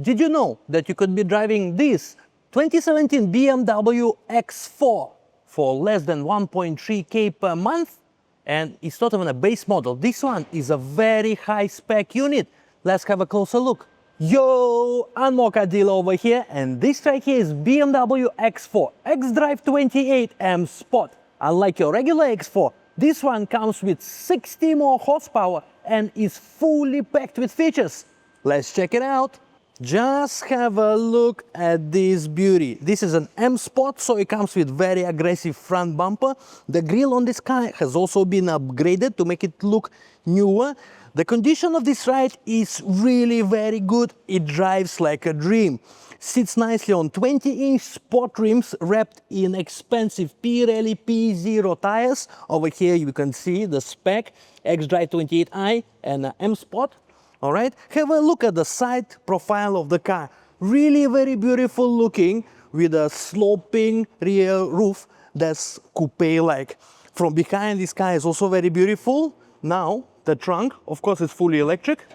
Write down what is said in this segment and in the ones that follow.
Did you know that you could be driving this 2017 BMW X4 for less than 1.3K per month? And it's not even a base model. This one is a very high spec unit. Let's have a closer look. Yo, M-Sport dealer over here, and this right here is BMW X4 xDrive28 M-Sport. Unlike your regular X4, this one comes with 60 more horsepower and is fully packed with features. Let's check it out. Just have a look at this beauty. This is an M-Sport, so it comes with very aggressive front bumper. The grille on this car has also been upgraded to make it look newer. The condition of this ride is really very good. It drives like a dream. Sits nicely on 20-inch sport rims wrapped in expensive Pirelli P0 tires. Over here you can see the spec, xDrive28i and M-Sport. All right, have a look at the side profile of the car. Really very beautiful looking with a sloping rear roof that's coupe-like. From behind, this car is also very beautiful. Now, the trunk, of course, is fully electric.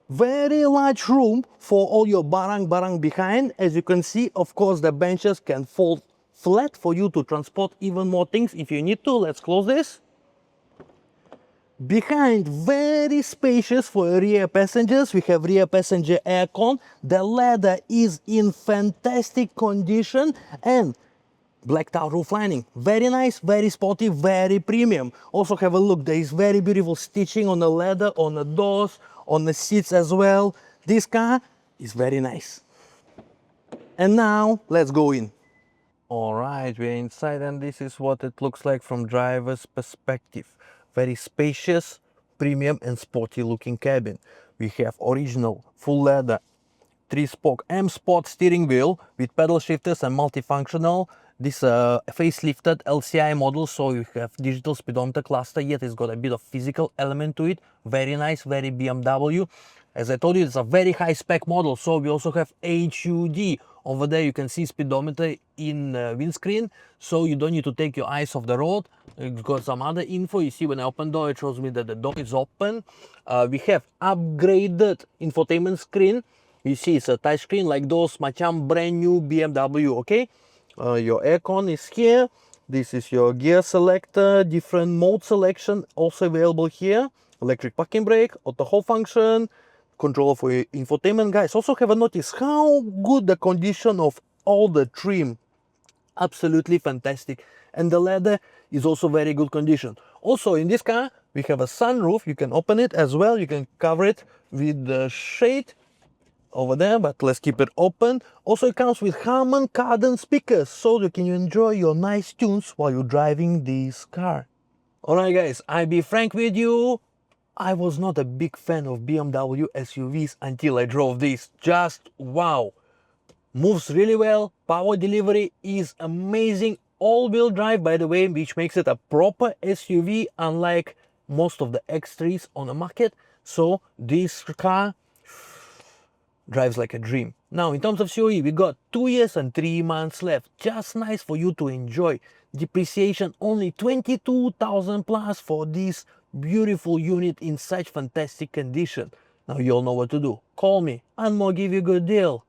Very large room for all your barang behind. As you can see, of course, the benches can fold flat for you to transport even more things if you need to. Let's close this. Behind, very spacious for rear passengers. We have rear passenger aircon. The leather is in fantastic condition and blacked out roof lining. Very nice, very sporty, very premium. Also have a look, there is very beautiful stitching on the leather, on the doors, on the seats as well. This car is very nice. And now let's go in. All right, we're inside and this is what it looks like from driver's perspective. Very spacious, premium and sporty looking cabin. We have original full leather 3-spoke M-Sport steering wheel with pedal shifters and multifunctional. This facelifted LCI model, so you have digital speedometer cluster, yet it's got a bit of physical element to it. Very nice, very BMW. As I told you, it's a very high spec model, so we also have HUD. Over there you can see speedometer in windscreen, so you don't need to take your eyes off the road. It's got some other info. You see when I open door, it shows me that the door is open. We have upgraded infotainment screen. You see it's a touch screen like those macam brand new BMW, okay? Your aircon is here. This is your gear selector, different mode selection also available here. Electric parking brake, auto hold function, controller for your infotainment. Guys, also have a notice how good the condition of all the trim. Absolutely fantastic. And the leather is also very good condition. Also in this car we have a sunroof. You can open it as well. You can cover it with the shade over there, but let's keep it open. Also it comes with Harman Kardon speakers, so you can enjoy your nice tunes while you're driving this car. Alright guys, I'll be frank with you. I was not a big fan of BMW SUVs until I drove this. Just wow. Moves really well, power delivery is amazing. All-wheel drive, by the way, which makes it a proper SUV unlike most of the X3s on the market. So this car drives like a dream. Now in terms of COE, we got 2 years and 3 months left. Just nice for you to enjoy. Depreciation only 22,000 plus for this beautiful unit in such fantastic condition. Now you all know what to do. Call me and I'll give you a good deal.